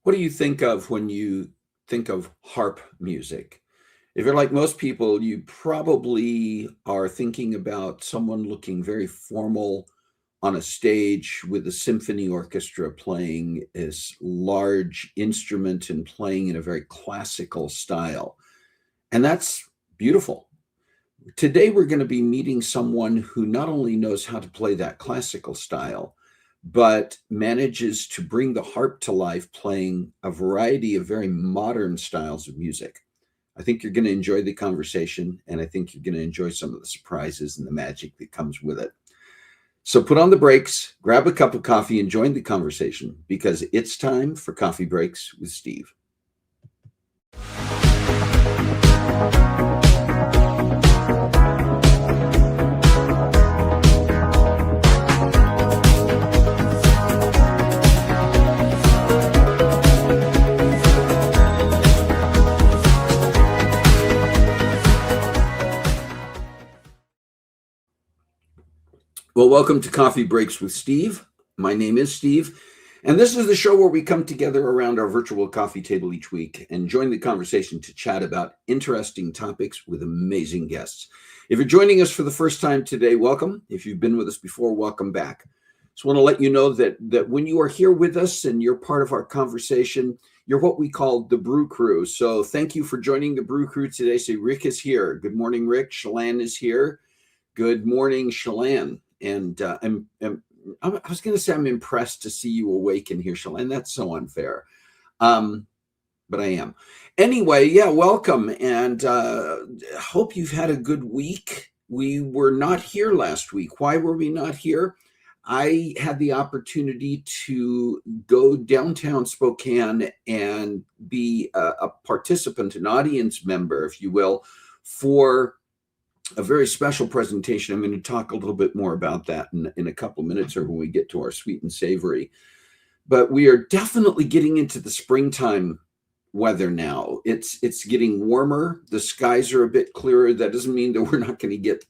What do you think of when you think of harp music? If you're like most people, you probably are thinking about someone looking very formal on a stage with a symphony orchestra playing this large instrument and playing in a very classical style. And that's beautiful. Today, we're going to be meeting someone who not only knows how to play that classical style, but manages to bring the harp to life playing a variety of very modern styles of music. I think you're going to enjoy the conversation, and I think you're going to enjoy some of the surprises and the magic that comes with it. So put on the brakes, grab a cup of coffee, and join the conversation because it's time for Coffee Breaks with Steve. Well, welcome to Coffee Breaks with Steve. My name is Steve, and this is the show where we come together around our virtual coffee table each week and join the conversation to chat about interesting topics with amazing guests. If you're joining us for the first time today, welcome. If you've been with us before, welcome back. Just want to let you know that when you are here with us and you're part of our conversation, you're what we call the Brew Crew. So thank you for joining the Brew Crew today. So Rick is here. Good morning, Rick. Shalan is here. Good morning, Shalan. And I was going to say I'm impressed to see you awake in here, Shalan. That's so unfair, but I am. Anyway, yeah, welcome, and hope you've had a good week. We were not here last week. Why were we not here? I had the opportunity to go downtown Spokane and be a participant, an audience member, if you will, for a very special presentation. I'm going to talk a little bit more about that in a couple of minutes or when we get to our sweet and savory. But we are definitely getting into the springtime weather now. It's getting warmer. The skies are a bit clearer. That doesn't mean that we're not going to get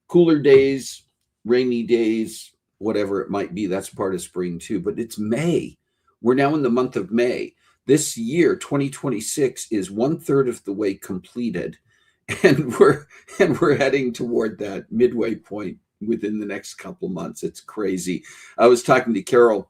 cooler days, rainy days, whatever it might be. That's part of spring too. But it's May. We're now in the month of May. This year, 2026, is 1/3 of the way completed. And we're heading toward that midway point within the next couple of months. It's crazy. I was talking to Carol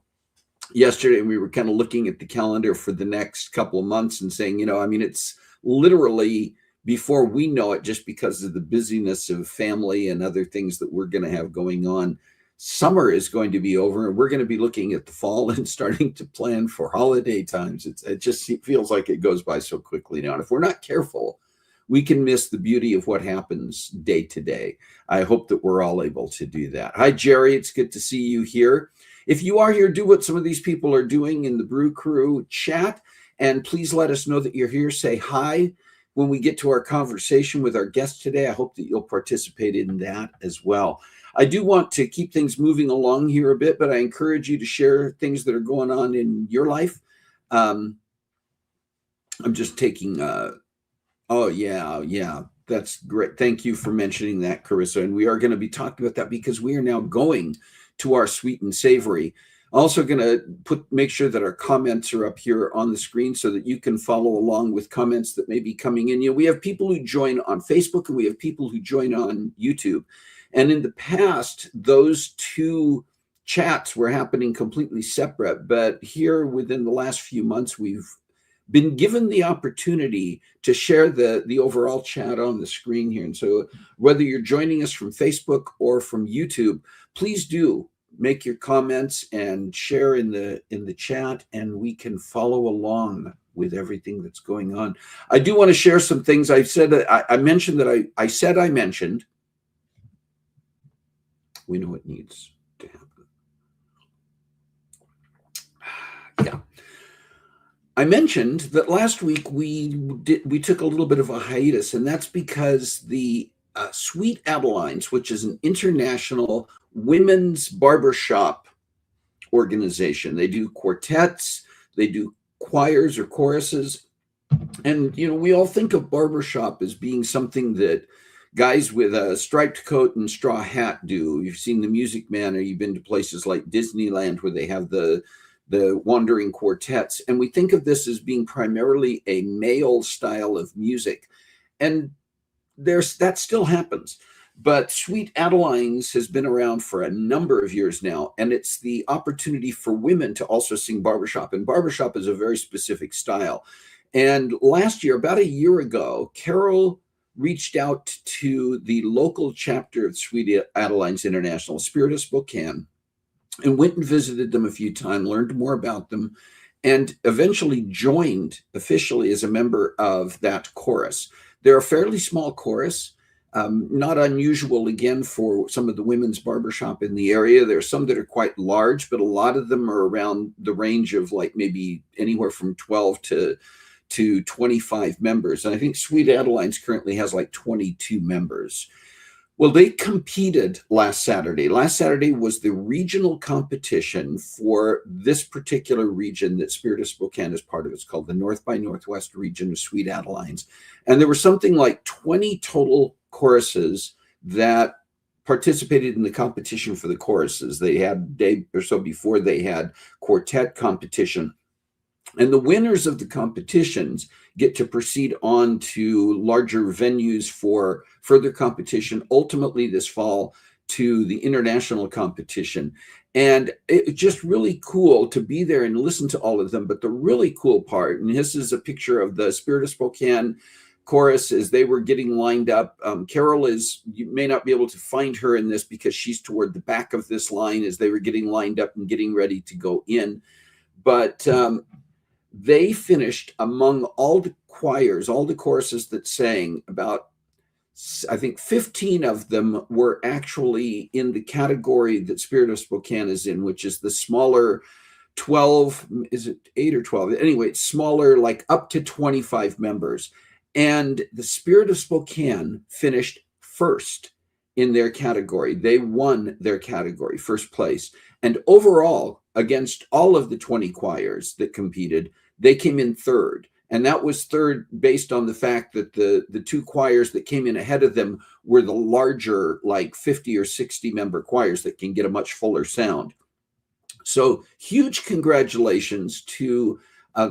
yesterday, and we were kind of looking at the calendar for the next couple of months and saying, it's literally before we know it, just because of the busyness of family and other things that we're going to have going on. Summer is going to be over, and we're going to be looking at the fall and starting to plan for holiday times. It just feels like it goes by so quickly now. And if we're not careful, we can miss the beauty of what happens day to day. I hope that we're all able to do that. Hi, Jerry. It's good to see you here. If you are here, do what some of these people are doing in the Brew Crew chat, and please let us know that you're here. Say hi when we get to our conversation with our guest today. I hope that you'll participate in that as well. I do want to keep things moving along here a bit, but I encourage you to share things that are going on in your life. I'm just taking... Oh, yeah. That's great. Thank you for mentioning that, Carissa. And we are going to be talking about that because we are now going to our sweet and savory. Also going to make sure that our comments are up here on the screen so that you can follow along with comments that may be coming in. We have people who join on Facebook and we have people who join on YouTube. And in the past, those two chats were happening completely separate. But here within the last few months, we've been given the opportunity to share the overall chat on the screen here. And so whether you're joining us from Facebook or from YouTube, please do make your comments and share in the chat, and we can follow along with everything that's going on. I do want to share some things. I mentioned that I mentioned. We know it needs to happen. Yeah. I mentioned that last week we took a little bit of a hiatus, and that's because the Sweet Adelines, which is an international women's barbershop organization. They do quartets, they do choirs or choruses, and we all think of barbershop as being something that guys with a striped coat and straw hat do. You've seen The Music Man, or you've been to places like Disneyland where they have the the wandering quartets. And we think of this as being primarily a male style of music. And that still happens. But Sweet Adelines has been around for a number of years now, and it's the opportunity for women to also sing barbershop. And barbershop is a very specific style. And last year, about a year ago, Carol reached out to the local chapter of Sweet Adelines International, Spirit of Spokane, and went and visited them a few times, learned more about them, and eventually joined officially as a member of that chorus. They're a fairly small chorus, not unusual, again, for some of the women's barbershop in the area. There are some that are quite large, but a lot of them are around the range of like maybe anywhere from 12 to 25 members. And I think Sweet Adelines currently has like 22 members. Well, they competed last Saturday. Last Saturday was the regional competition for this particular region that Spirit of Spokane is part of. It's called the North by Northwest region of Sweet Adelines. And there were something like 20 total choruses that participated in the competition for the choruses. They had a day or so before they had quartet competition. And the winners of the competitions get to proceed on to larger venues for further competition, ultimately this fall to the international competition. And it's just really cool to be there and listen to all of them. But the really cool part, and this is a picture of the Spirit of Spokane chorus as they were getting lined up. Carol you may not be able to find her in this because she's toward the back of this line as they were getting lined up and getting ready to go in. But they finished among all the choirs, all the choruses that sang. About, I think 15 of them were actually in the category that Spirit of Spokane is in, which is the smaller 12, is it 8 or 12? Anyway, it's smaller, like up to 25 members. And the Spirit of Spokane finished first in their category. They won their category, first place. And overall, against all of the 20 choirs that competed, they came in third. And that was third based on the fact that the two choirs that came in ahead of them were the larger, like 50 or 60 member choirs that can get a much fuller sound. So huge congratulations to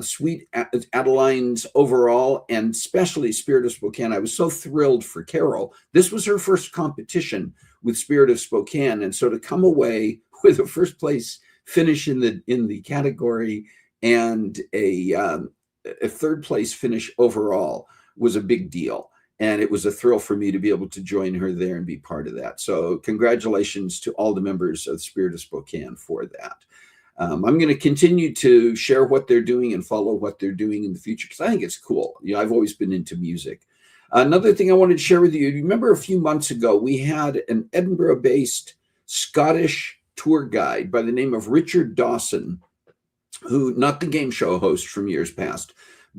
Sweet Adelines overall, and especially Spirit of Spokane. I was so thrilled for Carol. This was her first competition with Spirit of Spokane. And so to come away with a first place finish in the category and a third place finish overall was a big deal. And it was a thrill for me to be able to join her there and be part of that. So congratulations to all the members of Spirit of Spokane for that. I'm going to continue to share what they're doing and follow what they're doing in the future because I think it's cool. You know, I've always been into music. Another thing I wanted to share with you, remember a few months ago, we had an Edinburgh-based Scottish tour guide by the name of Richard Dawson, who, not the game show host from years past,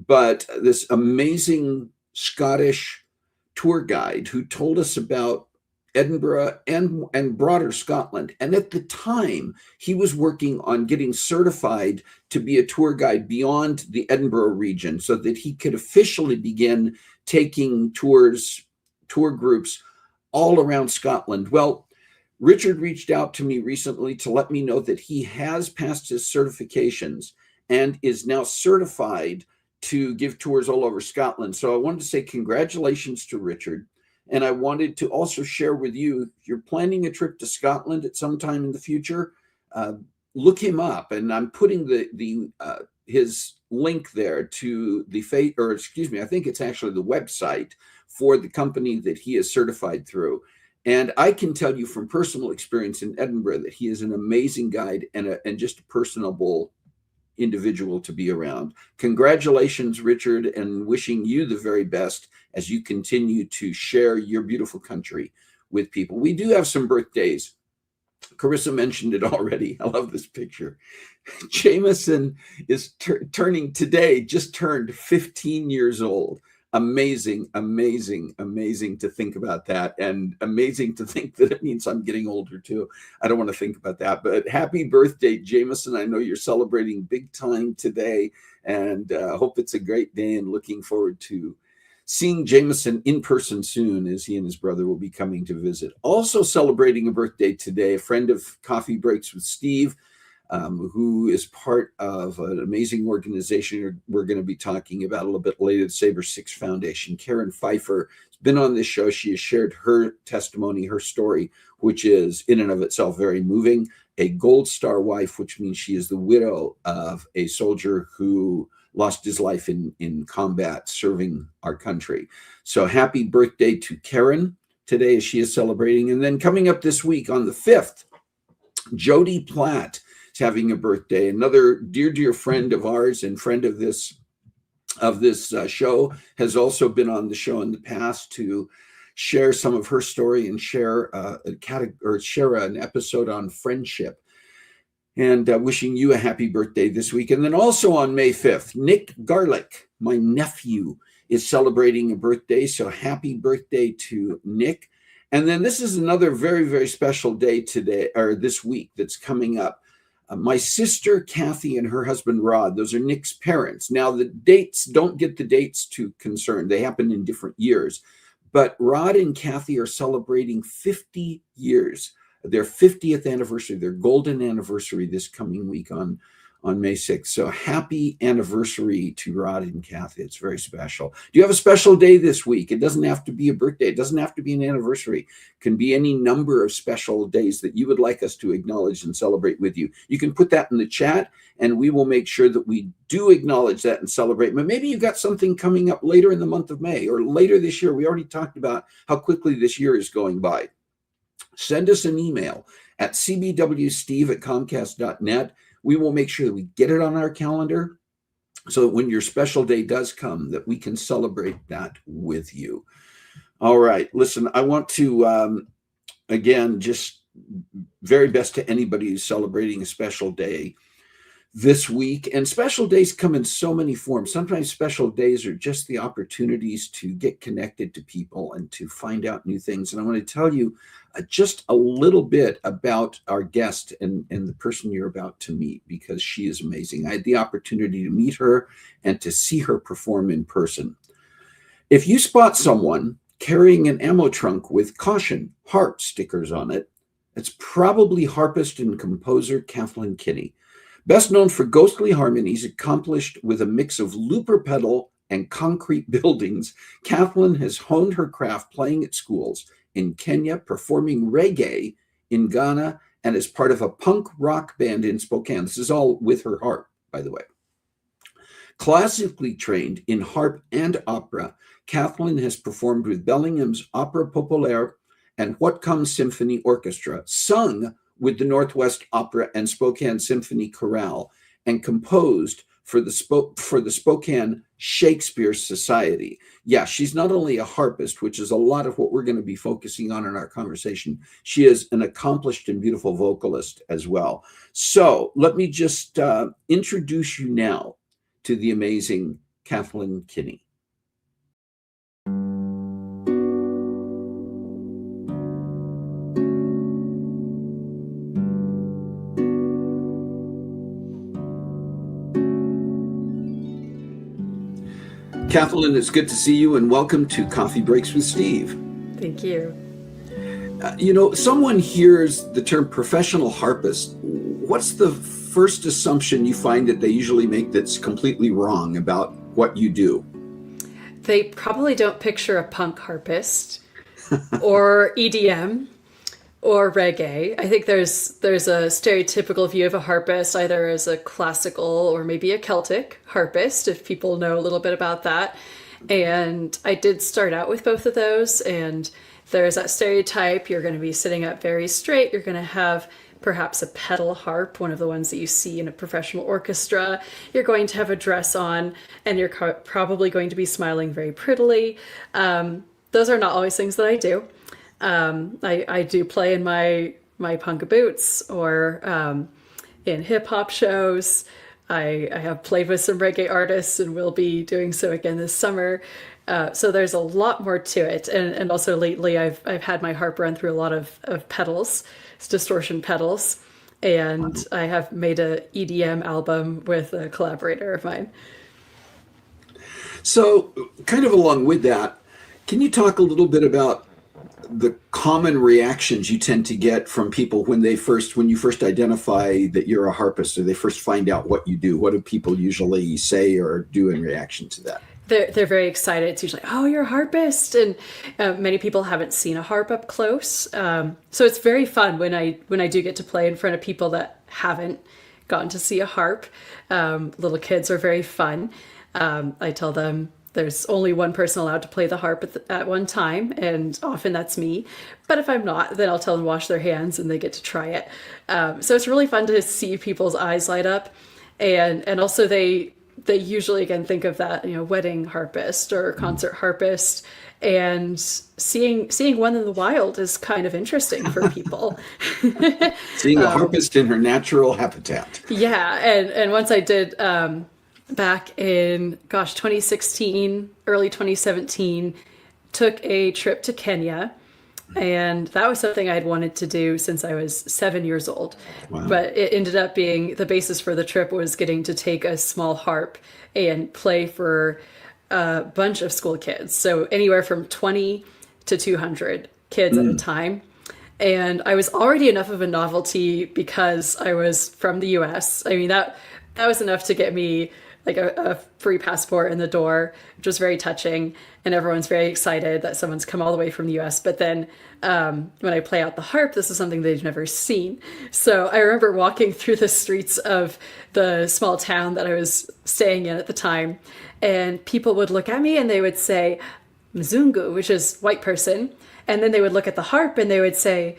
but this amazing Scottish tour guide who told us about Edinburgh and broader Scotland. And at the time, he was working on getting certified to be a tour guide beyond the Edinburgh region so that he could officially begin taking tour groups all around Scotland. Well, Richard reached out to me recently to let me know that he has passed his certifications and is now certified to give tours all over Scotland. So I wanted to say congratulations to Richard. And I wanted to also share with you, if you're planning a trip to Scotland at some time in the future, look him up. And I'm putting his link there to I think it's actually the website for the company that he is certified through. And I can tell you from personal experience in Edinburgh that he is an amazing guide and just a personable individual to be around. Congratulations, Richard, and wishing you the very best as you continue to share your beautiful country with people. We do have some birthdays. Carissa mentioned it already. I love this picture. Jameson is turning today, just turned 15 years old. Amazing, amazing, amazing to think about that, and amazing to think that it means I'm getting older too. I don't want to think about that, but happy birthday, Jameson. I know you're celebrating big time today, and hope it's a great day, and looking forward to seeing Jameson in person soon as he and his brother will be coming to visit. Also celebrating a birthday today, a friend of Coffee Breaks with Steve, who is part of an amazing organization we're going to be talking about a little bit later, the Saber 6 Foundation. Karen Pfeiffer has been on this show. She has shared her testimony, her story, which is in and of itself very moving. A Gold Star wife, which means she is the widow of a soldier who lost his life in combat serving our country. So happy birthday to Karen today as she is celebrating. And then coming up this week on the 5th, Jody Platt is having a birthday, another dear friend of ours and friend of this show, has also been on the show in the past to share some of her story and share an episode on friendship. And wishing you a happy birthday this week. And then also on May 5th, Nick Garlick, my nephew, is celebrating a birthday. So happy birthday to Nick. And then this is another very special day today, or this week, that's coming up. My sister Kathy and her husband Rod, those are Nick's parents. Now the dates, don't get the dates too concerned. They happen in different years. But Rod and Kathy are celebrating 50 years. Their 50th anniversary, their golden anniversary this coming week on May 6th. So happy anniversary to Rod and Kathy. It's very special. Do you have a special day this week? It doesn't have to be a birthday. It doesn't have to be an anniversary. It can be any number of special days that you would like us to acknowledge and celebrate with you. You can put that in the chat and we will make sure that we do acknowledge that and celebrate. But maybe you've got something coming up later in the month of May or later this year. We already talked about how quickly this year is going by. Send us an email at cbwsteve@comcast.net. We will make sure that we get it on our calendar so that when your special day does come, that we can celebrate that with you. All right. Listen, I want to, again, just very best to anybody who's celebrating a special day this week. And special days come in so many forms. Sometimes special days are just the opportunities to get connected to people and to find out new things. And I want to tell you just a little bit about our guest and the person you're about to meet, because she is amazing. I had the opportunity to meet her and to see her perform in person. If you spot someone carrying an ammo trunk with "Caution, Harp" stickers on it, it's probably harpist and composer Kathlyn Kinney. Best known for ghostly harmonies accomplished with a mix of looper pedal and concrete buildings, Kathlyn has honed her craft playing at schools in Kenya, performing reggae in Ghana, and as part of a punk rock band in Spokane. This is all with her harp, by the way. Classically trained in harp and opera, Kathlyn has performed with Bellingham's Opera Populaire and What Comes Symphony Orchestra, sung with the Northwest Opera and Spokane Symphony Chorale, and composed for the Spokane Shakespeare Society. Yeah, she's not only a harpist, which is a lot of what we're going to be focusing on in our conversation. She is an accomplished and beautiful vocalist as well. So let me just introduce you now to the amazing Kathlyn Kinney. Kathlyn, it's good to see you, and welcome to Coffee Breaks with Steve. Thank you. Someone hears the term professional harpist. What's the first assumption you find that they usually make that's completely wrong about what you do? They probably don't picture a punk harpist or EDM or reggae. I think there's a stereotypical view of a harpist, either as a classical or maybe a Celtic harpist, if people know a little bit about that. And I did start out with both of those, and there's that stereotype. You're going to be sitting up very straight. You're going to have perhaps a pedal harp, one of the ones that you see in a professional orchestra. You're going to have a dress on, and you're probably going to be smiling very prettily. Those are not always things that I do. I do play in my punk boots or in hip hop shows. I have played with some reggae artists and will be doing so again this summer. So there's a lot more to it. And also lately I've had my harp run through a lot of pedals, distortion pedals. And I have made a EDM album with a collaborator of mine. So kind of along with that, can you talk a little bit about the common reactions you tend to get from people when you first identify that you're a harpist, or they first find out what you do? What do people usually say or do in reaction to that? They're very excited. It's usually, oh, you're a harpist, and many people haven't seen a harp up close. So it's very fun when I do get to play in front of people that haven't gotten to see a harp. Little kids are very fun. I tell them there's only one person allowed to play the harp at one time, and often that's me. But if I'm not, then I'll tell them to wash their hands and they get to try it. So it's really fun to see people's eyes light up, and also they usually again think of that, wedding harpist or concert harpist, and seeing one in the wild is kind of interesting for people. Seeing a harpist in her natural habitat. Yeah, and once I did back in 2016, early 2017, took a trip to Kenya. And that was something I'd wanted to do since I was 7 years old. Wow. But it ended up being the basis for the trip was getting to take a small harp and play for a bunch of school kids. So anywhere from 20 to 200 kids at a time. And I was already enough of a novelty because I was from the US. I mean, that was enough to get me like a free passport in the door, which was very touching. And everyone's very excited that someone's come all the way from the US. But then when I play out the harp, this is something they've never seen. So I remember walking through the streets of the small town that I was staying in at the time, and people would look at me and they would say, Mzungu, which is white person. And then they would look at the harp and they would say,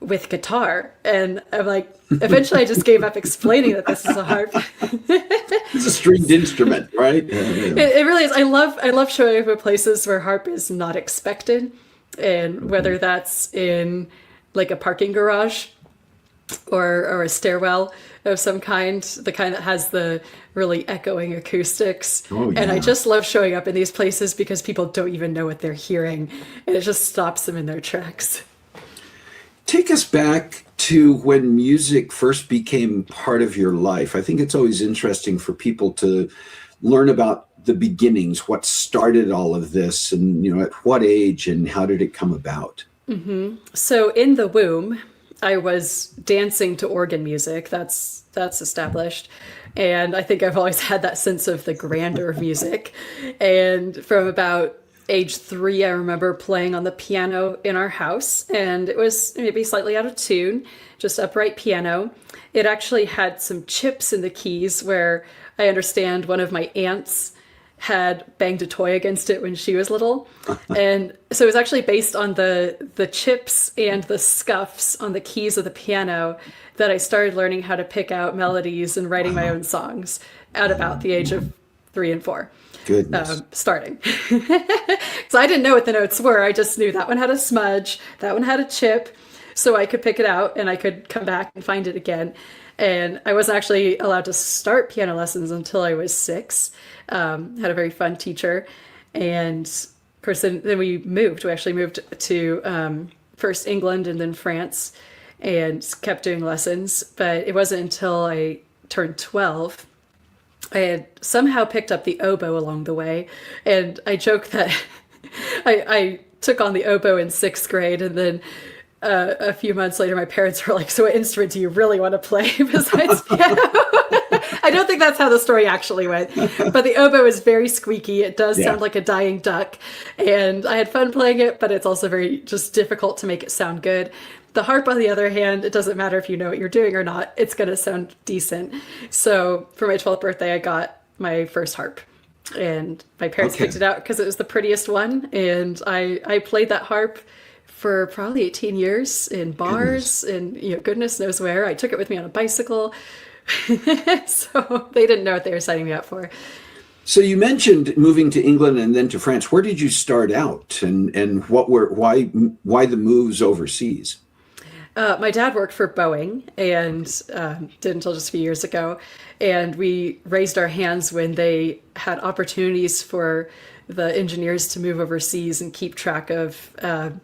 with guitar. And I'm like, eventually I just gave up explaining that this is a harp. It's a stringed instrument, right? Yeah. It really is. I love showing up at places where harp is not expected, and whether that's in like a parking garage or a stairwell of some kind, the kind that has the really echoing acoustics. Oh, yeah. And I just love showing up in these places because people don't even know what they're hearing, and it just stops them in their tracks. Take us back to when music first became part of your life. I think it's always interesting for people to learn about the beginnings, what started all of this, and at what age and how did it come about? Mm-hmm. So in the womb, I was dancing to organ music. That's established. And I think I've always had that sense of the grandeur of music. And from about age 3, I remember playing on the piano in our house, and it was maybe slightly out of tune, just upright piano. It actually had some chips in the keys where I understand one of my aunts had banged a toy against it when she was little. And so it was actually based on the chips and the scuffs on the keys of the piano that I started learning how to pick out melodies and writing my own songs at about the age of 3 and 4. Goodness. Starting. So I didn't know what the notes were. I just knew that one had a smudge, that one had a chip, so I could pick it out and I could come back and find it again. And I wasn't actually allowed to start piano lessons until I was 6. Had a very fun teacher. And of course, then we moved. We actually moved to first England and then France, and kept doing lessons. But it wasn't until I turned 12 I had somehow picked up the oboe along the way, and I joke that I took on the oboe in 6th grade, and then a few months later, my parents were like, so what instrument do you really want to play besides piano? I don't think that's how the story actually went, but the oboe is very squeaky. It does sound like a dying duck, and I had fun playing it, but it's also very just difficult to make it sound good. The harp, on the other hand, it doesn't matter if you know what you're doing or not, it's going to sound decent. So for my 12th birthday, I got my first harp, and my parents picked it out because it was the prettiest one. And I played that harp for probably 18 years in bars and goodness knows where. I took it with me on a bicycle. So they didn't know what they were signing me up for. So you mentioned moving to England and then to France. Where did you start out, and why the moves overseas? My dad worked for Boeing and did until just a few years ago. And we raised our hands when they had opportunities for the engineers to move overseas and keep track of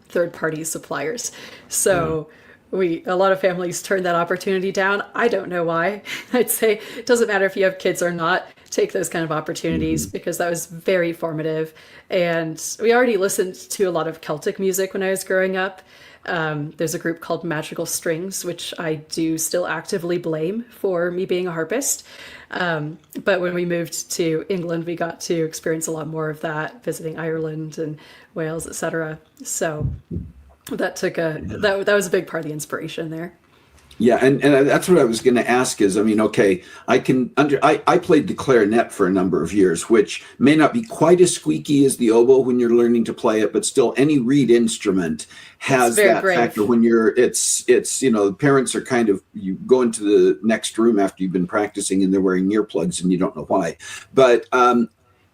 third-party suppliers. So a lot of families turn that opportunity down. I don't know why. I'd say it doesn't matter if you have kids or not, take those kind of opportunities because that was very formative. And we already listened to a lot of Celtic music when I was growing up. There's a group called Magical Strings, which I do still actively blame for me being a harpist. But when we moved to England, we got to experience a lot more of that, visiting Ireland and Wales, etc. So that that was a big part of the inspiration there. Yeah, and that's what I was going to ask is, I mean, okay, I played the clarinet for a number of years, which may not be quite as squeaky as the oboe when you're learning to play it, but still any reed instrument has that brave factor when it's, the parents are kind of, you go into the next room after you've been practicing and they're wearing earplugs and you don't know why. But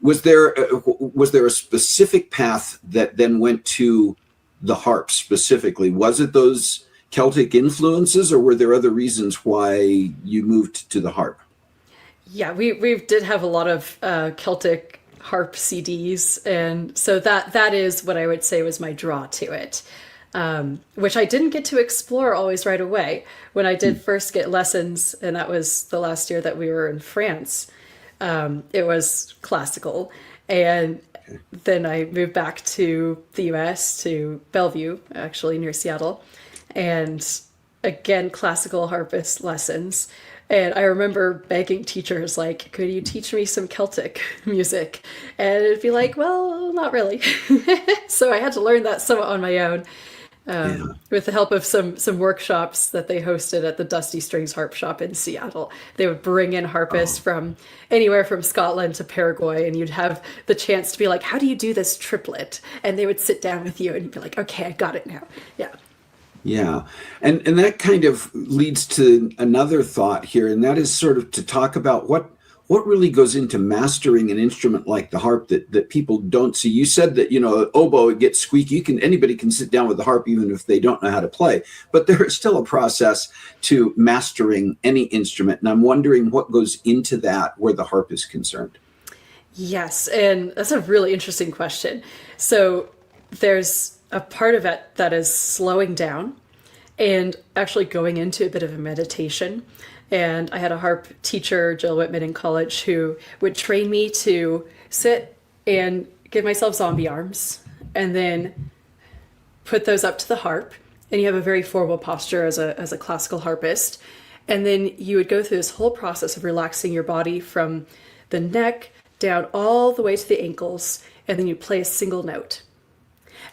was there a specific path that then went to the harp specifically? Was it those Celtic influences, or were there other reasons why you moved to the harp? Yeah, we did have a lot of Celtic harp CDs, and so that is what I would say was my draw to it, which I didn't get to explore always right away. When I did first get lessons, and that was the last year that we were in France, it was classical, and then I moved back to the US, to Bellevue, actually near Seattle. And again, classical harpist lessons. And I remember begging teachers, like, could you teach me some Celtic music? And it'd be like, well, not really. So I had to learn that somewhat on my own, with the help of some workshops that they hosted at the Dusty Strings Harp Shop in Seattle. They would bring in harpists from anywhere from Scotland to Paraguay, and you'd have the chance to be like, how do you do this triplet? And they would sit down with you and you'd be like, okay, I got it now. Yeah. Yeah. And that kind of leads to another thought here, and that is sort of to talk about what really goes into mastering an instrument like the harp that people don't see. You said that, oboe, it gets squeaky. Anybody can sit down with the harp even if they don't know how to play, but there is still a process to mastering any instrument. And I'm wondering what goes into that where the harp is concerned. Yes, and that's a really interesting question. So there's a part of it that is slowing down and actually going into a bit of a meditation. And I had a harp teacher, Jill Whitman, in college, who would train me to sit and give myself zombie arms and then put those up to the harp. And you have a very formal posture as a classical harpist. And then you would go through this whole process of relaxing your body from the neck down all the way to the ankles. And then you play a single note.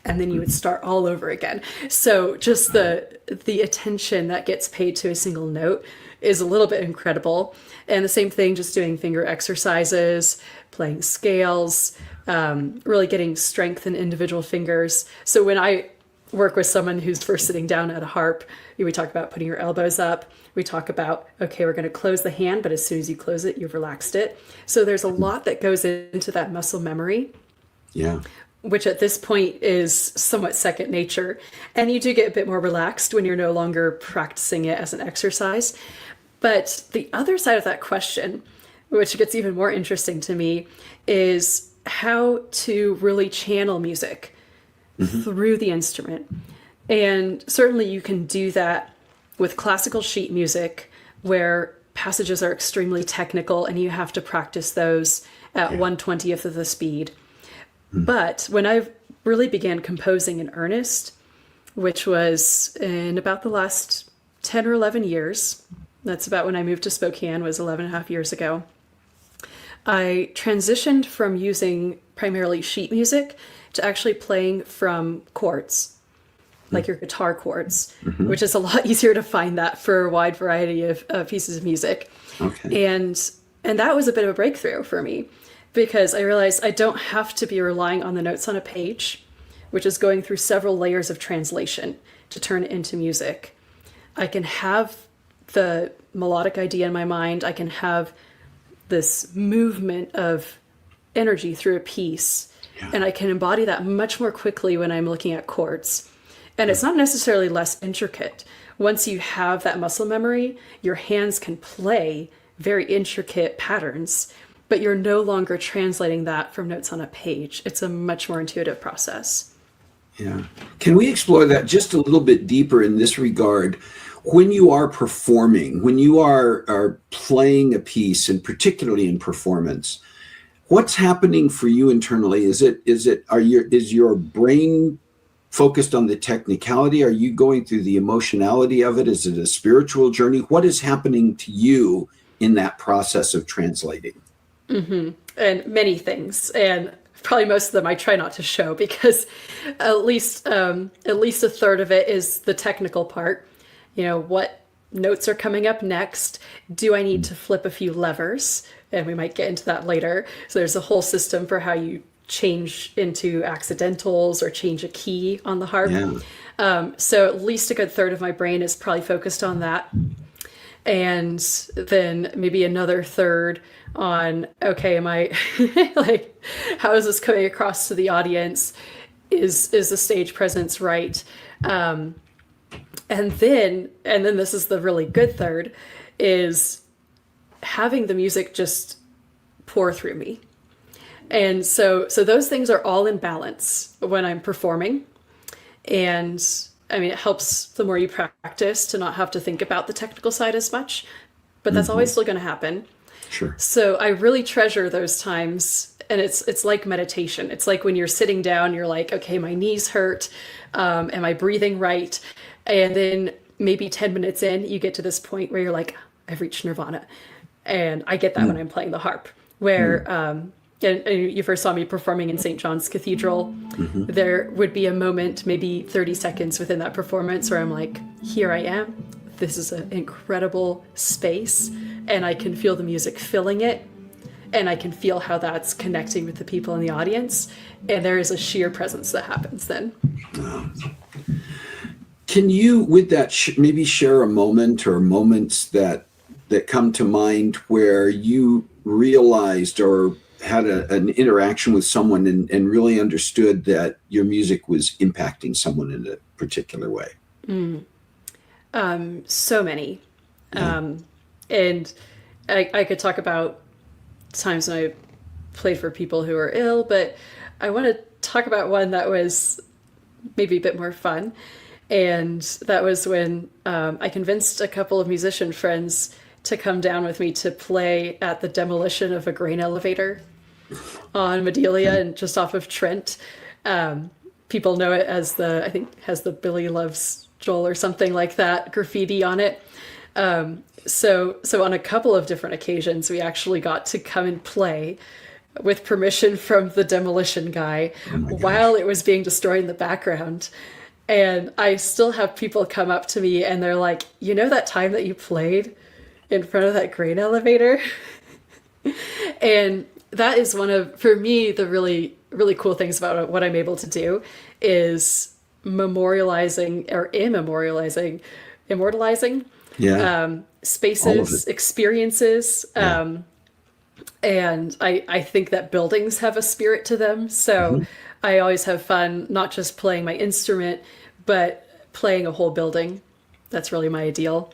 And then you would start all over again. So just the attention that gets paid to a single note is a little bit incredible. And the same thing, just doing finger exercises, playing scales, really getting strength in individual fingers. So when I work with someone who's first sitting down at a harp, we talk about putting your elbows up. We talk about, okay, we're going to close the hand, but as soon as you close it, you've relaxed it. So there's a lot that goes into that muscle memory. Yeah. Which at this point is somewhat second nature. And you do get a bit more relaxed when you're no longer practicing it as an exercise. But the other side of that question, which gets even more interesting to me, is how to really channel music through the instrument. And certainly you can do that with classical sheet music, where passages are extremely technical and you have to practice those at 1/20th of the speed. But when I really began composing in earnest, which was in about the last 10 or 11 years, that's about when I moved to Spokane, was 11 and a half years ago, I transitioned from using primarily sheet music to actually playing from chords, like your guitar chords, which is a lot easier to find that for a wide variety of pieces of music. Okay. And that was a bit of a breakthrough for me, because I realized I don't have to be relying on the notes on a page, which is going through several layers of translation to turn it into music. I can have the melodic idea in my mind. I can have this movement of energy through a piece, and I can embody that much more quickly when I'm looking at chords. And it's not necessarily less intricate. Once you have that muscle memory, your hands can play very intricate patterns, but you're no longer translating that from notes on a page. It's a much more intuitive process. Yeah. Can we explore that just a little bit deeper in this regard? When you are performing, when you are playing a piece, and particularly in performance, what's happening for you internally? Is your brain focused on the technicality? Are you going through the emotionality of it? Is it a spiritual journey? What is happening to you in that process of translating? And many things, and probably most of them I try not to show, because at least a third of it is the technical part. You know, what notes are coming up next? Do I need to flip a few levers? And we might get into that later. So there's a whole system for how you change into accidentals or change a key on the harp. Yeah. So at least a good third of my brain is probably focused on that. And then maybe another third on, okay, am I like, how is this coming across to the audience? Is the stage presence right? And then this is the really good third, is having the music just pour through me. And so those things are all in balance when I'm performing. And I mean, it helps the more you practice to not have to think about the technical side as much, but that's always still going to happen. Sure. So I really treasure those times. And it's like meditation. It's like when you're sitting down, you're like, okay, my knees hurt. Am I breathing right? And then maybe 10 minutes in, you get to this point where you're like, I've reached nirvana. And I get that when I'm playing the harp, where, and you first saw me performing in St. John's Cathedral. There would be a moment, maybe 30 seconds within that performance, where I'm like, here I am. This is an incredible space, and I can feel the music filling it, and I can feel how that's connecting with the people in the audience, and there is a sheer presence that happens then. Can you, with that, maybe share a moment or moments that come to mind where you realized or had an interaction with someone and really understood that your music was impacting someone in a particular way? So many. And I could talk about times when I played for people who are ill, but I want to talk about one that was maybe a bit more fun. And that was when I convinced a couple of musician friends to come down with me to play at the demolition of a grain elevator on Medelia and just off of Trent. People know it as I think has the Billy Loves Joel or something like that graffiti on it. So on a couple of different occasions, we actually got to come and play with permission from the demolition guy while it was being destroyed in the background. And I still have people come up to me and they're like, you know, that time that you played in front of that grain elevator? And that is one of, for me, the really, really cool things about what I'm able to do is memorializing or immortalizing spaces, experiences. And I think that buildings have a spirit to them. So I always have fun, not just playing my instrument, but playing a whole building. That's really my ideal.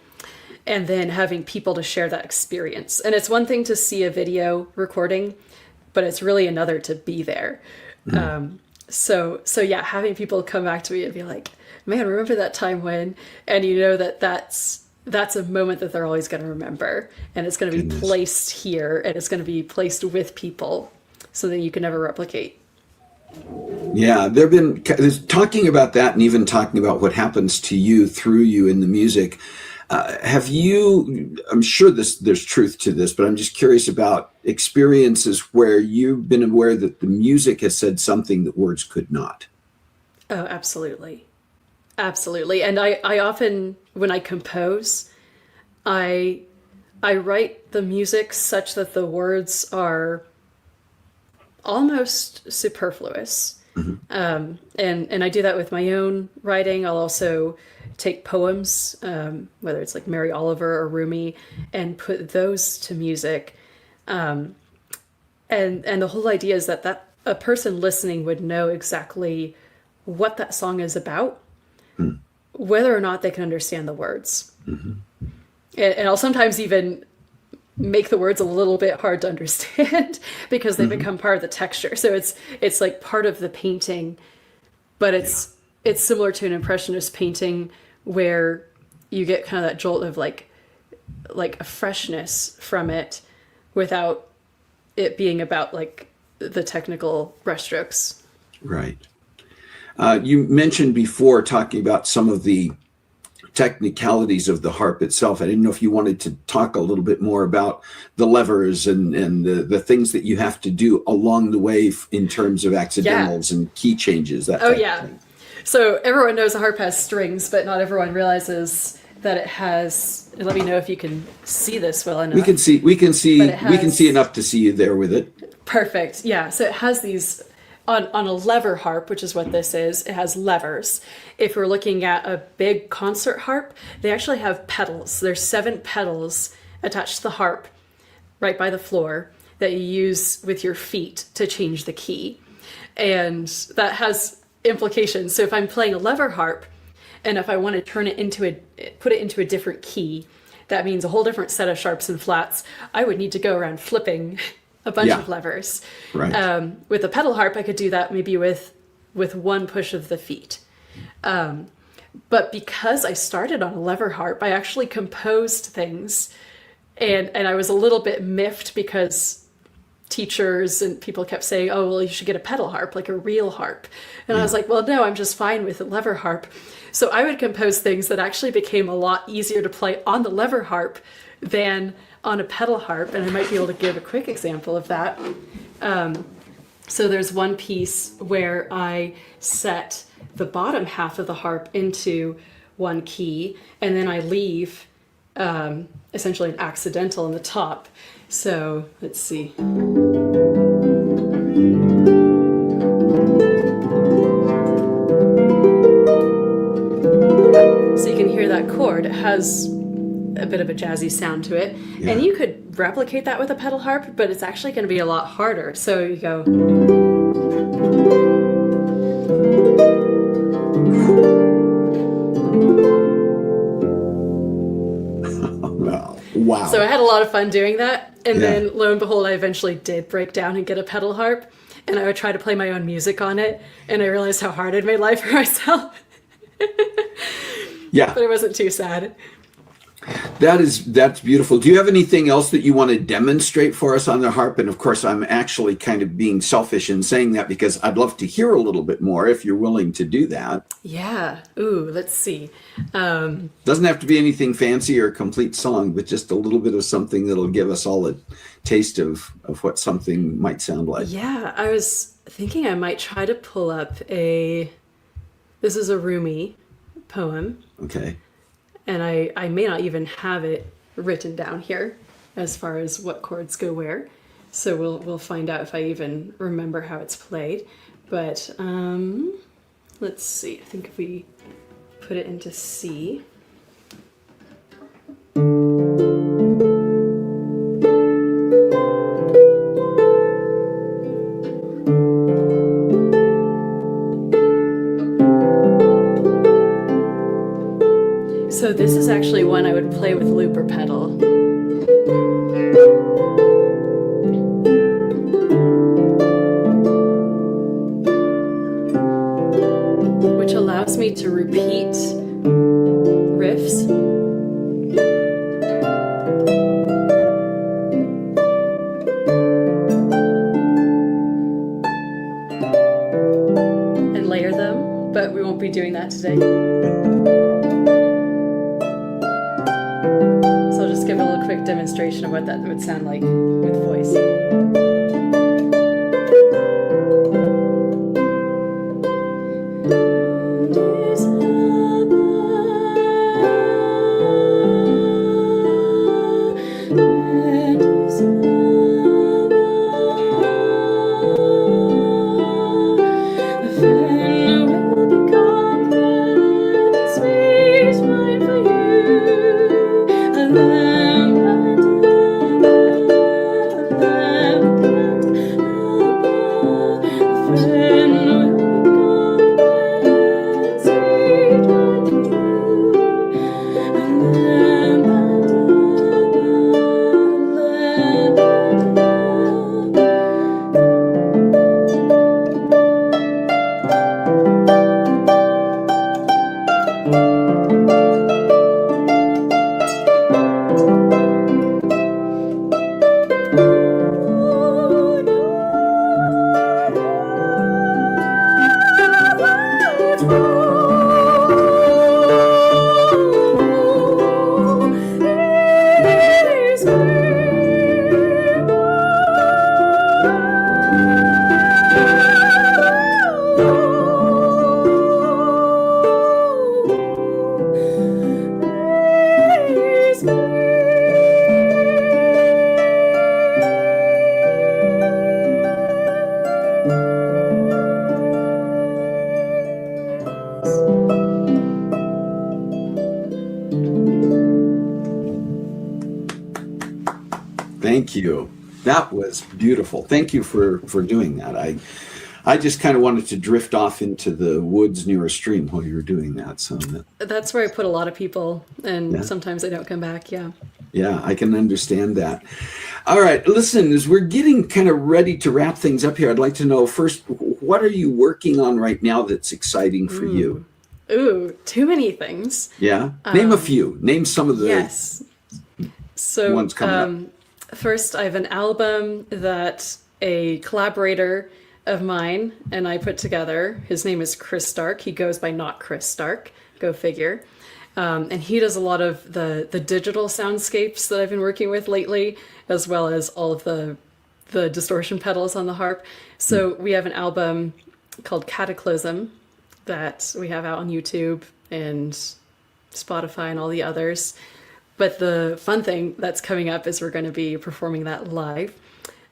And then having people to share that experience. And it's one thing to see a video recording, but it's really another to be there. So yeah, having people come back to me and be like, man, remember that time when, and you know that's a moment that they're always going to remember, and it's going to be placed here, and it's going to be placed with people, something you can never replicate. Yeah, there's talking about that, and even talking about what happens to you through you in the music. Have you, I'm sure there's truth to this, but I'm just curious about experiences where you've been aware that the music has said something that words could not. Oh, absolutely. Absolutely. And I often, when I compose, I write the music such that the words are almost superfluous. And I do that with my own writing. I'll also take poems, whether it's like Mary Oliver or Rumi, and put those to music. And the whole idea is that a person listening would know exactly what that song is about, whether or not they can understand the words. And I'll sometimes even make the words a little bit hard to understand because they become part of the texture. So it's like part of the painting, but it's it's similar to an impressionist painting where you get kind of that jolt of like a freshness from it without it being about like the technical brushstrokes. Right. You mentioned before talking about some of the technicalities of the harp itself. I didn't know if you wanted to talk a little bit more about the levers and the things that you have to do along the way in terms of accidentals and key changes. That Oh type yeah. of thing. So everyone knows a harp has strings, but not everyone realizes that it has. Let me know if you can see this well enough. We can see But it has- we can see enough to see you there with it. Perfect. Yeah. So it has these on a lever harp, which is what this is. It has levers. If we're looking at a big concert harp, they actually have pedals. There's 7 pedals attached to the harp right by the floor that you use with your feet to change the key. And that has implications. So if I'm playing a lever harp and if I want to put it into a different key, that means a whole different set of sharps and flats. I would need to go around flipping a bunch of levers. Right. With a pedal harp, I could do that maybe with one push of the feet. But because I started on a lever harp, I actually composed things, and I was a little bit miffed because teachers and people kept saying, oh, well, you should get a pedal harp, like a real harp. And I was like, well, no, I'm just fine with a lever harp. So I would compose things that actually became a lot easier to play on the lever harp than on a pedal harp. And I might be able to give a quick example of that. So there's one piece where I set the bottom half of the harp into one key, and then I leave essentially an accidental in the top. So let's see. So you can hear that chord. It has a bit of a jazzy sound to it. Yeah. And you could replicate that with a pedal harp, but it's actually going to be a lot harder. So you go. Wow. So I had a lot of fun doing that. And then lo and behold, I eventually did break down and get a pedal harp. And I would try to play my own music on it. And I realized how hard I'd made life for myself. Yeah. But it wasn't too sad. That's beautiful. Do you have anything else that you want to demonstrate for us on the harp? And of course, I'm actually kind of being selfish in saying that because I'd love to hear a little bit more if you're willing to do that. Yeah. Ooh, let's see. Doesn't have to be anything fancy or a complete song, but just a little bit of something that'll give us all a taste of what something might sound like. Yeah, I was thinking I might try to pull up this is a Rumi poem. Okay. And I may not even have it written down here as far as what chords go where. So we'll find out if I even remember how it's played. But let's see. I think if we put it into C. So this is actually one I would play with looper pedal. Which allows me to repeat riffs. And layer them, but we won't be doing that today. Give a little quick demonstration of what that would sound like with voice. That was beautiful. Thank you for doing that. I just kind of wanted to drift off into the woods near a stream while you were doing that. So That's where I put a lot of people, and yeah. sometimes they don't come back. Yeah. Yeah, I can understand that. All right, listen, as we're getting kind of ready to wrap things up here, I'd like to know first, what are you working on right now that's exciting for you? Ooh, too many things. Yeah, name a few. Name some of the Yes. So, ones coming up. first, I have an album that a collaborator of mine and I put together. His name is Chris Stark. He goes by Not Chris Stark. Go figure. And he does a lot of the digital soundscapes that I've been working with lately, as well as all of the distortion pedals on the harp. So we have an album called Cataclysm that we have out on YouTube and Spotify and all the others. But the fun thing that's coming up is we're going to be performing that live.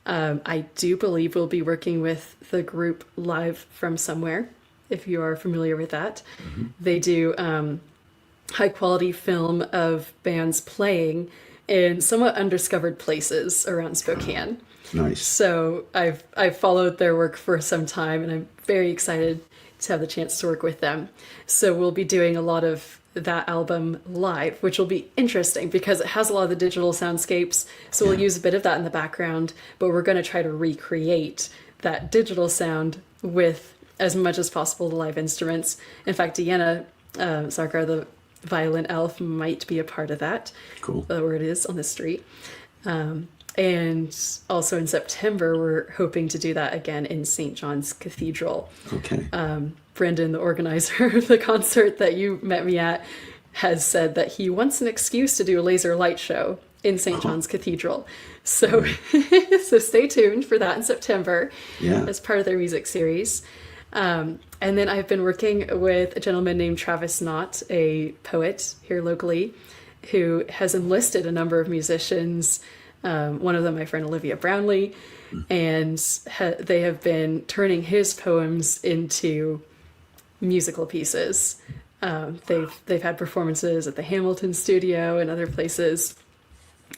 I do believe we'll be working with the group Live from Somewhere, if you are familiar with that. Mm-hmm. They do high quality film of bands playing in somewhat undiscovered places around Spokane. Nice. So I've followed their work for some time, and I'm very excited to have the chance to work with them. So we'll be doing a lot of that album live, which will be interesting because it has a lot of the digital soundscapes. So we'll use a bit of that in the background, but we're going to try to recreate that digital sound with as much as possible the live instruments. In fact, Deanna Zarkar, the violin elf, might be a part of that. Cool. Where it is on the street. And also in September, we're hoping to do that again in St. John's Cathedral. Okay. Brendan, the organizer of the concert that you met me at, has said that he wants an excuse to do a laser light show in St. John's Cathedral. So, so stay tuned for that in September as part of their music series. And then I've been working with a gentleman named Travis Knott, a poet here locally, who has enlisted a number of musicians. One of them, my friend Olivia Brownlee, and they have been turning his poems into musical pieces. They've had performances at the Hamilton Studio and other places,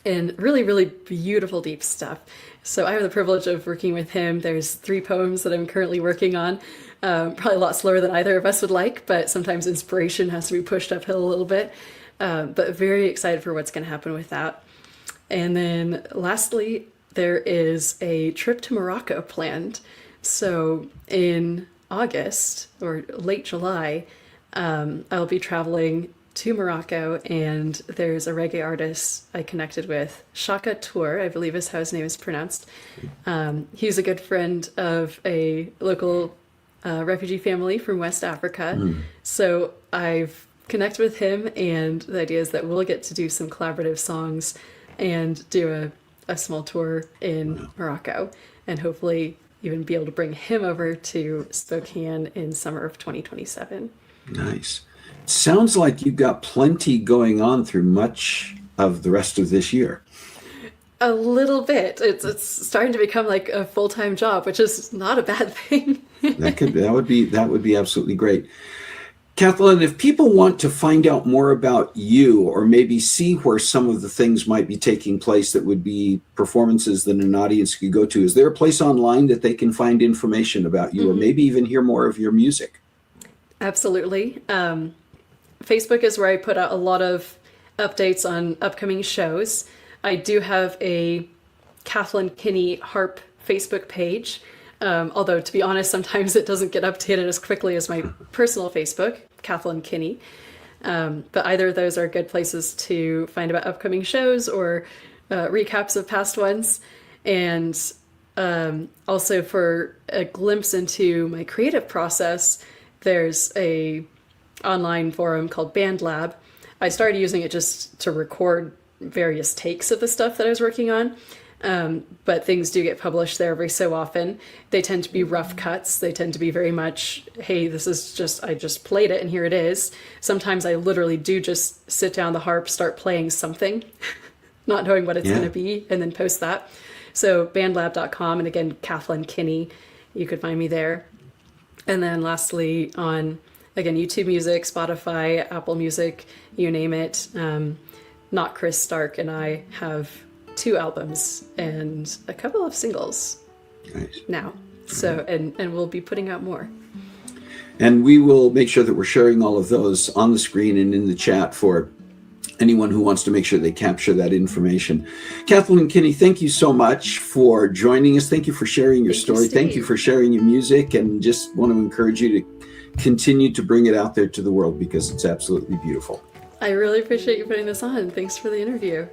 and really, really beautiful, deep stuff. So I have the privilege of working with him. There's 3 poems that I'm currently working on. Probably a lot slower than either of us would like, but sometimes inspiration has to be pushed uphill a little bit. But very excited for what's going to happen with that. And then lastly, there is a trip to Morocco planned. So in August or late July, I'll be traveling to Morocco, and there's a reggae artist I connected with, Shaka Tour, I believe is how his name is pronounced. He's a good friend of a local refugee family from West Africa. So I've connected with him, and the idea is that we'll get to do some collaborative songs and do a small tour in Morocco, and hopefully even be able to bring him over to Spokane in summer of 2027. Nice. Sounds like you've got plenty going on through much of the rest of this year. A little bit. It's starting to become like a full-time job, which is not a bad thing. that would be absolutely great. Kathlyn, if people want to find out more about you, or maybe see where some of the things might be taking place that would be performances that an audience could go to, is there a place online that they can find information about you, or maybe even hear more of your music? Absolutely. Facebook is where I put out a lot of updates on upcoming shows. I do have a Kathlyn Kinney harp Facebook page. Although, to be honest, sometimes it doesn't get updated as quickly as my personal Facebook, Kathlyn Kinney. But either of those are good places to find about upcoming shows or recaps of past ones. And also for a glimpse into my creative process, there's a online forum called BandLab. I started using it just to record various takes of the stuff that I was working on. But things do get published there every so often. They tend to be rough cuts. They tend to be very much, hey, this is just, I just played it and here it is. Sometimes I literally do just sit down the harp, start playing something, not knowing what it's going to be, and then post that. So bandlab.com, and again, Kathlyn Kinney, you could find me there. And then lastly on, again, YouTube Music, Spotify, Apple Music, you name it. Not Chris Stark and I have 2 albums and a couple of singles now. So, and we'll be putting out more. And we will make sure that we're sharing all of those on the screen and in the chat for anyone who wants to make sure they capture that information. Kathlyn Kinney, thank you so much for joining us. Thank you for sharing your story. Thank you for sharing your music, and just want to encourage you to continue to bring it out there to the world because it's absolutely beautiful. I really appreciate you putting this on. Thanks for the interview.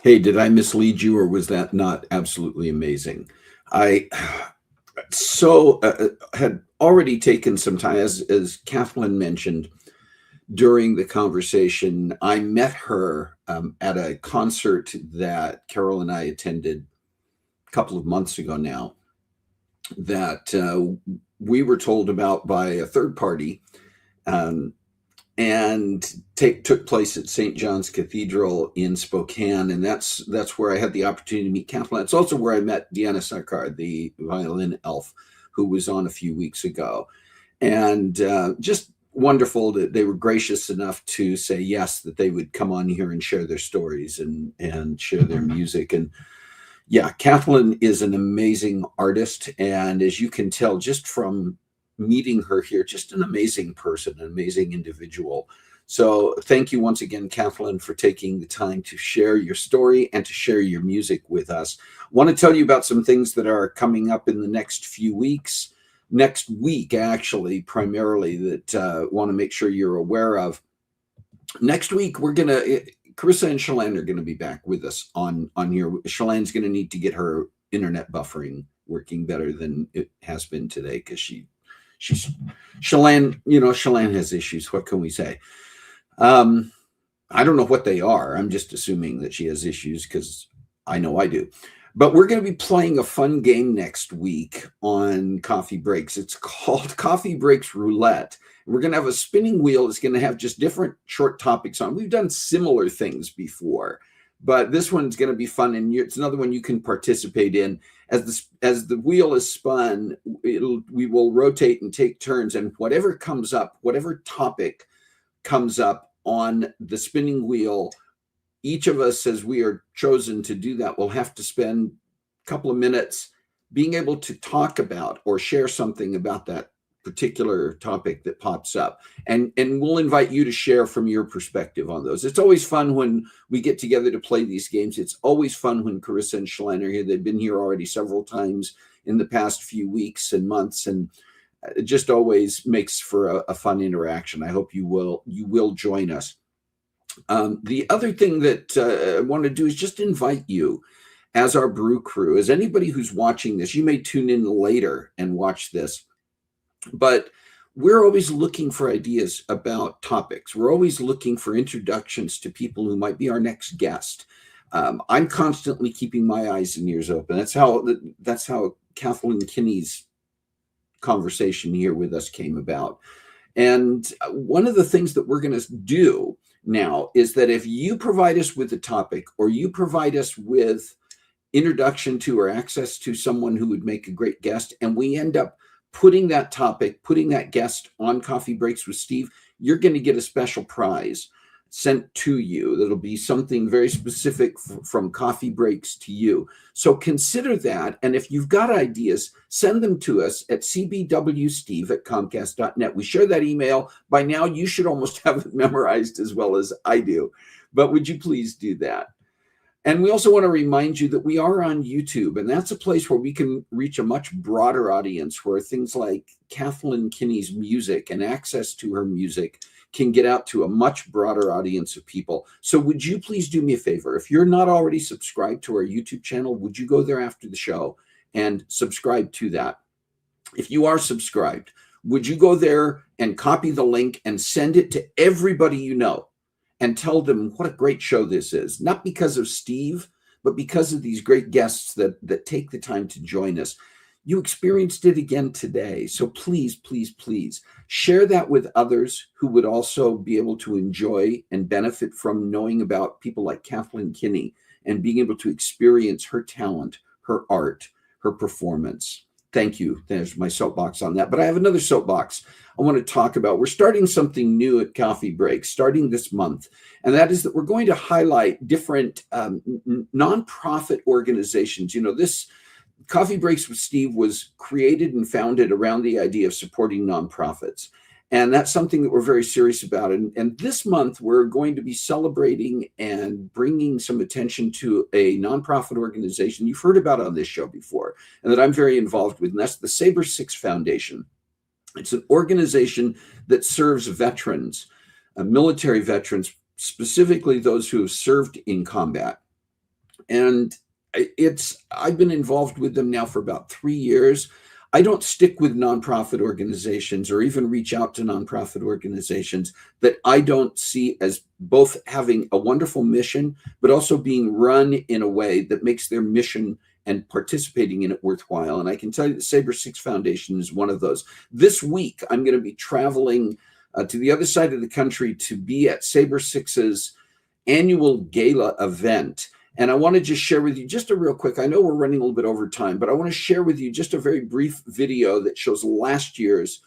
Hey, did I mislead you, or was that not absolutely amazing? I had already taken some time, as Kathlyn mentioned during the conversation. I met her at a concert that Carol and I attended a couple of months ago now, that we were told about by a third party, and took place at St. John's Cathedral in Spokane. And that's where I had the opportunity to meet Kathlyn. It's also where I met Deanna Sarkar, the violin elf, who was on a few weeks ago. And just wonderful that they were gracious enough to say yes, that they would come on here and share their stories and share their music. And yeah, Kathlyn is an amazing artist. And as you can tell just from meeting her here, just an amazing person, an amazing individual. So thank you once again, Kathlyn, for taking the time to share your story and to share your music with us. I want to tell you about some things that are coming up in the next few weeks, next week, actually, primarily, that want to make sure you're aware of. Next week, Carissa and Shalane are going to be back with us on here. Shalane's going to need to get her internet buffering working better than it has been today, because Shalane has issues. What can we say? I don't know what they are. I'm just assuming that she has issues because I know I do. But we're going to be playing a fun game next week on Coffee Breaks. It's called Coffee Breaks Roulette. We're going to have a spinning wheel. It's going to have just different short topics on. We've done similar things before, but this one's going to be fun, and it's another one you can participate in. As the wheel is spun, we will rotate and take turns, and whatever comes up, whatever topic comes up on the spinning wheel, each of us, as we are chosen to do that, will have to spend a couple of minutes being able to talk about or share something about that particular topic that pops up. And we'll invite you to share from your perspective on those. It's always fun when we get together to play these games. It's always fun when Carissa and Shalane are here. They've been here already several times in the past few weeks and months, and it just always makes for a fun interaction. I hope you will join us. The other thing that I want to do is just invite you as our brew crew, as anybody who's watching this. You may tune in later and watch this, but we're always looking for ideas about topics. We're always looking for introductions to people who might be our next guest. I'm constantly keeping my eyes and ears open. That's how Kathlyn Kinney's conversation here with us came about. And one of the things that we're going to do now is that if you provide us with a topic, or you provide us with introduction to or access to someone who would make a great guest, and we end up putting that topic, putting that guest on Coffee Breaks with Steve, you're going to get a special prize sent to you. That'll be something very specific from Coffee Breaks to you. So consider that. And if you've got ideas, send them to us at cbwsteve@comcast.net. We share that email. By now, you should almost have it memorized as well as I do. But would you please do that? And we also want to remind you that we are on YouTube, and that's a place where we can reach a much broader audience, where things like Kathlyn Kinney's music and access to her music can get out to a much broader audience of people. So would you please do me a favor? If you're not already subscribed to our YouTube channel, would you go there after the show and subscribe to that? If you are subscribed, would you go there and copy the link and send it to everybody you know? And tell them what a great show this is, not because of Steve, but because of these great guests that take the time to join us. you experienced it again today. So please, please, please share that with others who would also be able to enjoy and benefit from knowing about people like Kathlyn Kinney and being able to experience her talent, her art, her performance. Thank you. There's my soapbox on that. But I have another soapbox I want to talk about. We're starting something new at Coffee Break starting this month, and that is that we're going to highlight different nonprofit organizations. This Coffee Breaks with Steve was created and founded around the idea of supporting nonprofits. And that's something that we're very serious about. And this month, we're going to be celebrating and bringing some attention to a nonprofit organization you've heard about on this show before, and that I'm very involved with, and that's the Saber 6 Foundation. It's an organization that serves veterans, military veterans, specifically those who have served in combat. And I've been involved with them now for about 3 years. I don't stick with nonprofit organizations or even reach out to nonprofit organizations that I don't see as both having a wonderful mission, but also being run in a way that makes their mission and participating in it worthwhile. And I can tell you the Saber 6 Foundation is one of those. This week, I'm going to be traveling to the other side of the country to be at Saber 6's annual gala event. And I want to just share with you just a real quick, I know we're running a little bit over time, but I want to share with you just a very brief video that shows last year's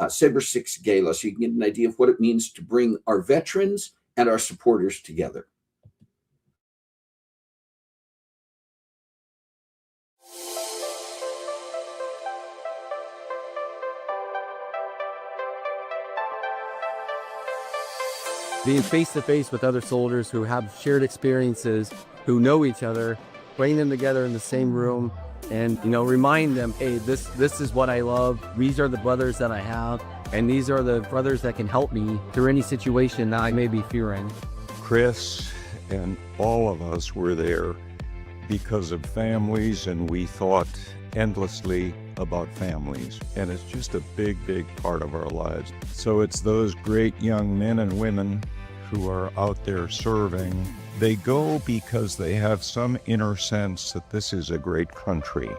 Saber 6 Gala, so you can get an idea of what it means to bring our veterans and our supporters together. Being face-to-face with other soldiers who have shared experiences, who know each other, bring them together in the same room and, remind them, hey, this is what I love. These are the brothers that I have, and these are the brothers that can help me through any situation that I may be fearing. Chris and all of us were there because of families, and we thought endlessly about families. And it's just a big, big part of our lives. So it's those great young men and women who are out there serving. They go because they have some inner sense that this is a great country.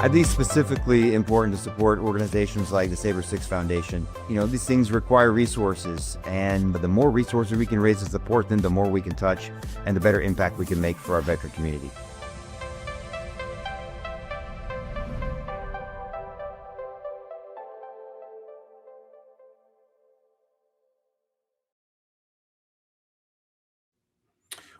I think it's specifically important to support organizations like the Saber 6 Foundation. These things require resources, and the more resources we can raise to support them, the more we can touch and the better impact we can make for our veteran community.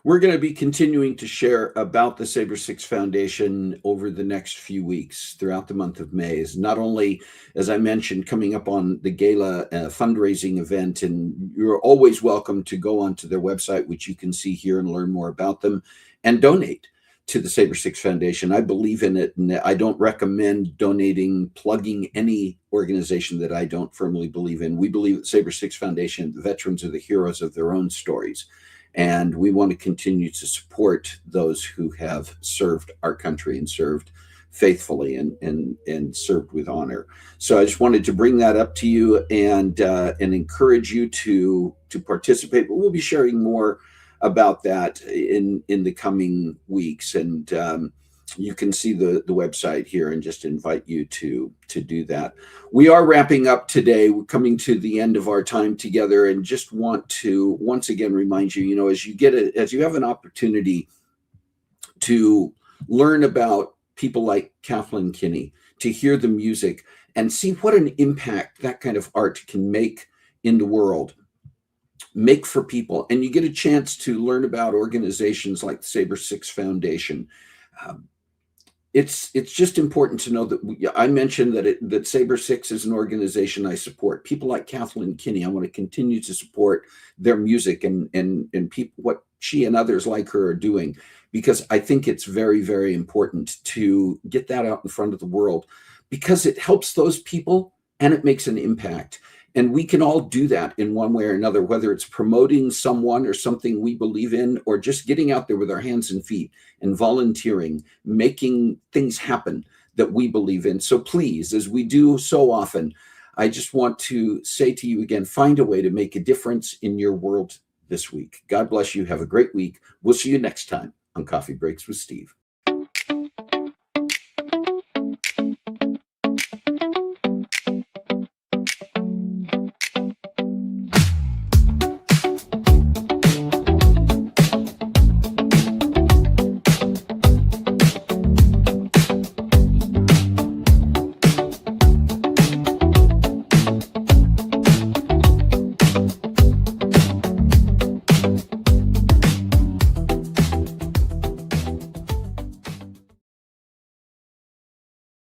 We're going to be continuing to share about the Saber 6 Foundation over the next few weeks throughout the month of May. Is not only, as I mentioned, coming up on the gala fundraising event, and you're always welcome to go onto their website, which you can see here and learn more about them, and donate to the Saber 6 Foundation. I believe in it, and I don't recommend donating, plugging any organization that I don't firmly believe in. We believe at Saber 6 Foundation, the veterans are the heroes of their own stories. And we want to continue to support those who have served our country and served faithfully and served with honor. So I just wanted to bring that up to you and encourage you to participate. But we'll be sharing more about that in the coming weeks. And you can see the website here and just invite you to do that. We are wrapping up today. We're coming to the end of our time together, and just want to once again remind you, as you have an opportunity to learn about people like Kathlyn Kinney, to hear the music and see what an impact that kind of art can make in the world, make for people, and you get a chance to learn about organizations like the Saber 6 Foundation. It's just important to know that I mentioned that Saber 6 is an organization I support. People like Kathlyn Kinney, I want to continue to support their music and people, what she and others like her are doing, because I think it's very, very important to get that out in front of the world, because it helps those people and it makes an impact. And we can all do that in one way or another, whether it's promoting someone or something we believe in, or just getting out there with our hands and feet and volunteering, making things happen that we believe in. So please, as we do so often, I just want to say to you again, find a way to make a difference in your world this week. God bless you. Have a great week. We'll see you next time on Coffee Breaks with Steve.